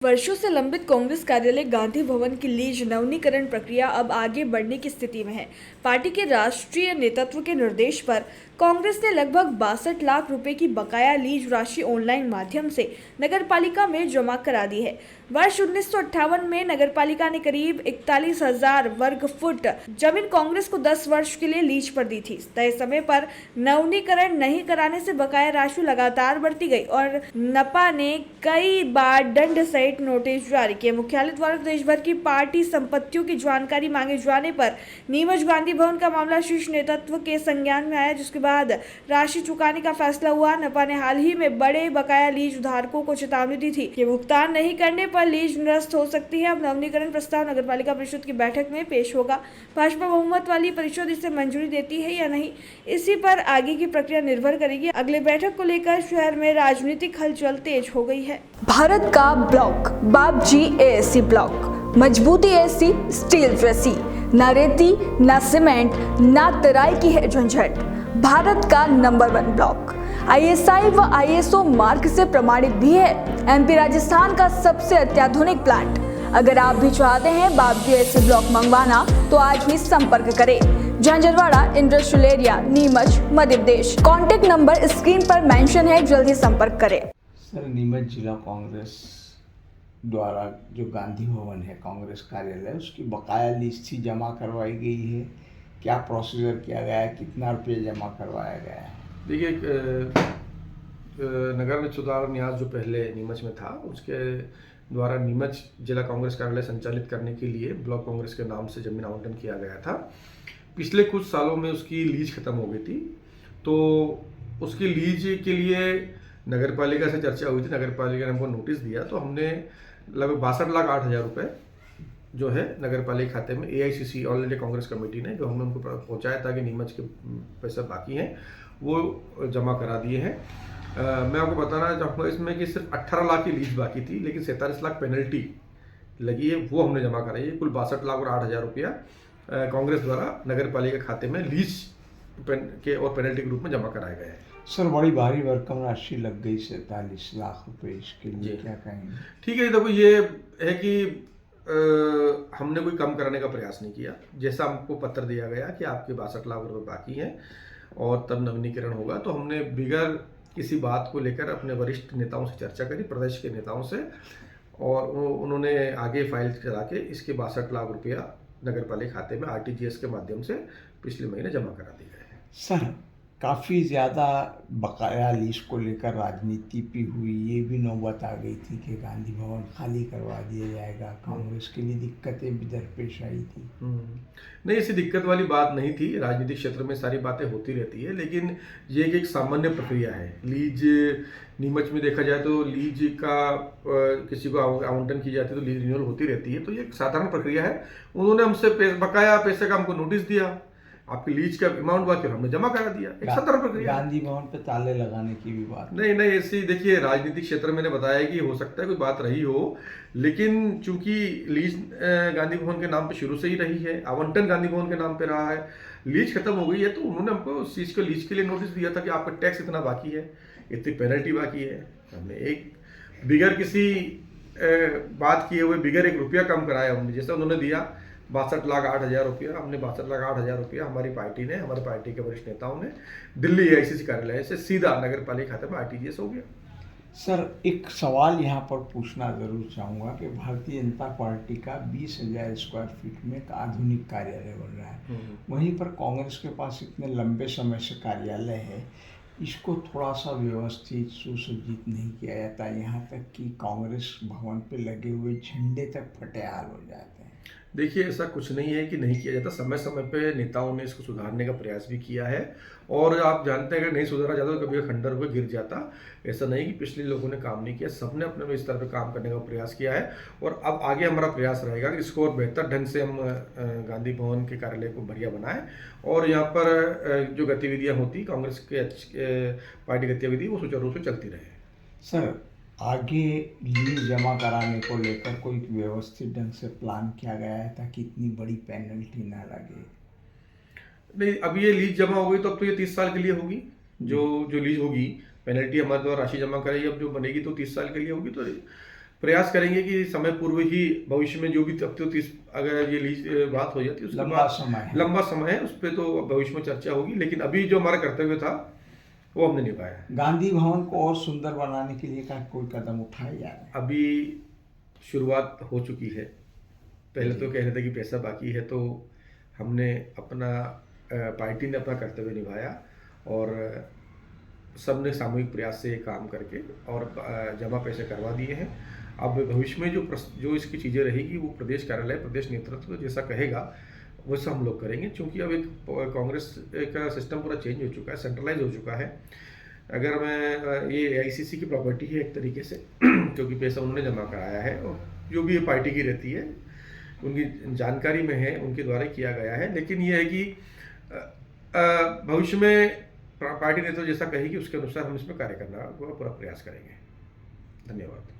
वर्षों से लंबित कांग्रेस कार्यालय गांधी भवन की लीज नवीनीकरण प्रक्रिया अब आगे बढ़ने की स्थिति में है। पार्टी के राष्ट्रीय नेतृत्व के निर्देश पर कांग्रेस ने लगभग 62 लाख रुपए की बकाया लीज राशि ऑनलाइन माध्यम से नगरपालिका में जमा करा दी है। वर्ष 1958 में नगरपालिका ने करीब 41,000 वर्ग फुट जमीन कांग्रेस को 10 वर्ष के लिए लीज पर दी थी। तय समय पर नवीनीकरण नहीं कराने से बकाया राशि लगातार बढ़ती गई और नपा ने कई बार दंड सहित नोटिस जारी किए। मुख्यालय द्वारा देश भर की पार्टी संपत्तियों की जानकारी मांगे जाने पर नीमच गांधी भवन का मामला शीर्ष नेतृत्व के संज्ञान में आया, जिसके बाद राशि चुकाने का फैसला हुआ। नपा ने हाल ही में बड़े बकाया लीज धारकों को चेतावनी दी थी कि भुगतान नहीं करने पर लीज निरस्त हो सकती है। अब नवीनीकरण प्रस्ताव नगरपालिका परिषद की बैठक में पेश होगा। भाजपा बहुमत वाली परिषद इसे मंजूरी देती है या नहीं, इसी पर आगे की प्रक्रिया निर्भर करेगी। अगले बैठक को लेकर शहर में राजनीतिक हलचल तेज हो गई है। भारत का ब्लॉक बाबजी एएससी ब्लॉक, मजबूती एसी स्टील जैसी, न रेती न सीमेंट न तराई की है झंझट। भारत का नंबर 1 ब्लॉक आईएसआई व आईएसओ मार्क से प्रमाणित भी है। एमपी राजस्थान का सबसे अत्याधुनिक प्लांट। अगर आप भी चाहते हैं बाबजी एएससी ब्लॉक मंगवाना तो आज ही संपर्क करें। Jhanjharwada industrial area, Neemuch, Madhya Pradesh. Contact number screen पर मेंशन है, जल्द ही संपर्क करें। सर, नीमच जिला कांग्रेस द्वारा जो गांधी भवन है कांग्रेस कार्यालय, उसकी बकाया लीज थी जमा करवाई गई है। क्या प्रोसीजर किया गया है, कितना रुपये जमा करवाया गया है? देखिए, नगर में सुधार न्यास जो पहले नीमच में था, उसके द्वारा नीमच जिला कांग्रेस कार्यालय संचालित करने के लिए ब्लॉक कांग्रेस के नाम से जमीन आवंटन किया गया था। पिछले कुछ सालों में उसकी लीज खत्म हो गई थी, तो उसकी लीज के लिए नगरपालिका से चर्चा हुई थी। नगरपालिका ने हमको नोटिस दिया, तो हमने लगभग 62,08,000 रुपये जो है नगरपालिका खाते में AICC all India Congress committee ने, जो हमने उनको पहुंचाया था कि नीमच के पैसा बाकी हैं, वो जमा करा दिए हैं। मैं आपको बताना चाहूँगा इसमें कि सिर्फ 18 लाख की लीज बाकी थी, लेकिन 47 लाख पेनल्टी लगी है, वो हमने जमा कराई है। कुल 62,08,000 रुपया कांग्रेस द्वारा नगरपालिका खाते में लीज के और पेनल्टी के रूप में जमा कराए गए हैं। सर, बड़ी भारी भरकम राशि लग गई, 47 लाख रुपए, इसके लिए क्या कहेंगे? ठीक है, देखो ये है कि हमने कोई कम करने का प्रयास नहीं किया। जैसा हमको पत्र दिया गया कि आपके 62 लाख रुपए बाकी हैं और तब नवीनीकरण होगा, तो हमने बिगर किसी बात को लेकर अपने वरिष्ठ नेताओं से चर्चा करी, प्रदेश के नेताओं से, और उन्होंने आगे फाइल चला के इसके 62 लाख रुपया नगरपालिका खाते में आरटीजीएस के माध्यम से पिछले महीने जमा करा दिए गए हैं। सर, काफ़ी ज़्यादा बकाया लीज को लेकर राजनीति भी हुई। ये भी नौबत आ गई थी कि गांधी भवन खाली करवा दिया जाएगा। कांग्रेस के लिए दिक्कतें भी दरपेश आई थी। नहीं, ऐसी दिक्कत वाली बात नहीं थी। राजनीतिक क्षेत्र में सारी बातें होती रहती है, लेकिन ये एक सामान्य प्रक्रिया है। लीज नीमच में देखा जाए तो लीज का किसी को आवंटन की जाती है तो लीज रिन्यूअल होती रहती है, तो ये एक साधारण प्रक्रिया है। उन्होंने हमसे बकाया पैसे का हमको नोटिस दिया, आपकी लीज का अमाउंट बाकी और हमने जमा करा दिया। एक साधारण प्रक्रिया। गांधी भवन पे ताले लगाने की भी बात नहीं, ऐसी देखिए, राजनीतिक क्षेत्र मैंने बताया कि हो सकता है कोई बात रही हो, लेकिन चूंकि लीज गांधी भवन के नाम पे शुरू से ही रही है, आवंटन गांधी भवन के नाम पे रहा है, लीज खत्म हो गई है, तो उन्होंने हमको उस चीज़ को लीज के लिए नोटिस दिया था कि आपका टैक्स इतना बाकी है, इतनी पेनल्टी बाकी है। हमने एक बिगर किसी बात किए हुए बिगर एक रुपया कम कराया हमने, जैसे उन्होंने दिया 62,08,000 रुपया, हमने 62,08,000 रुपया हमारी पार्टी ने, हमारे पार्टी के वरिष्ठ नेताओं ने दिल्ली एआईसीसी कार्यालय से सीधा नगरपालिका खाते में आरटीजीएस हो गया। सर, एक सवाल यहाँ पर पूछना ज़रूर चाहूँगा कि भारतीय जनता पार्टी का 20,000 स्क्वायर फीट में एक आधुनिक कार्यालय बन रहा है, वहीं पर कांग्रेस के पास इतने लंबे समय से कार्यालय है, इसको थोड़ा सा व्यवस्थित सुसज्जित नहीं किया जाता। यहाँ तक कि कांग्रेस भवन पे लगे हुए झंडे तक फटेहाल हो जाते हैं। देखिए, ऐसा कुछ नहीं है कि नहीं किया जाता। समय समय पे नेताओं ने इसको सुधारने का प्रयास भी किया है, और आप जानते हैं अगर नहीं सुधारा जाता तो कभी खंडर होकर गिर जाता। ऐसा नहीं कि पिछले लोगों ने काम नहीं किया, सबने अपने स्तर पर काम करने का प्रयास किया है, और अब आगे हमारा प्रयास रहेगा कि इसको और बेहतर ढंग से हम गांधी भवन के कार्यालय को बढ़िया बनाएं, और यहाँ पर जो गतिविधियाँ होती कांग्रेस के पार्टी गतिविधि वो सुचारू रूप से चलती रहे। सर, आगे लीज जमा कराने को लेकर कोई व्यवस्थित ढंग से प्लान किया गया है ताकि इतनी बड़ी पेनल्टी ना लगे? नहीं, अब ये लीज जमा हो गई तो अब तो ये 30 साल के लिए होगी। जो लीज होगी, पेनल्टी हमारे द्वारा राशि जमा कराई, अब जो बनेगी तो 30 साल के लिए होगी। तो प्रयास करेंगे कि समय पूर्व ही भविष्य में जो भी अब तो अगर ये लीज बात हो जाती है उसके लंबा बाद समय है। लंबा समय है, उस पर तो भविष्य में चर्चा होगी, लेकिन अभी जो हमारा कर्तव्य था वो हमने निभाया। गांधी भवन को और सुंदर बनाने के लिए का कोई कदम उठाए जा रहे हैं? अभी शुरुआत हो चुकी है। पहले तो कह रहे थे कि पैसा बाकी है, तो हमने अपना पार्टी ने अपना कर्तव्य निभाया और सबने सामूहिक प्रयास से काम करके और जमा पैसे करवा दिए हैं। अब भविष्य में जो इसकी चीज़ें रहेगी वो प्रदेश कार्यालय, प्रदेश नेतृत्व जैसा कहेगा वैसा हम लोग करेंगे, क्योंकि अब एक कांग्रेस का सिस्टम पूरा चेंज हो चुका है, सेंट्रलाइज हो चुका है। अगर मैं ये AICC की प्रॉपर्टी है एक तरीके से क्योंकि पैसा उन्होंने जमा कराया है और जो भी पार्टी की रहती है उनकी जानकारी में है, उनके द्वारा किया गया है। लेकिन ये है कि भविष्य में पार्टी नेतृत्व जैसा कहेगी उसके अनुसार हम इसमें कार्य करना पूरा प्रयास करेंगे। धन्यवाद।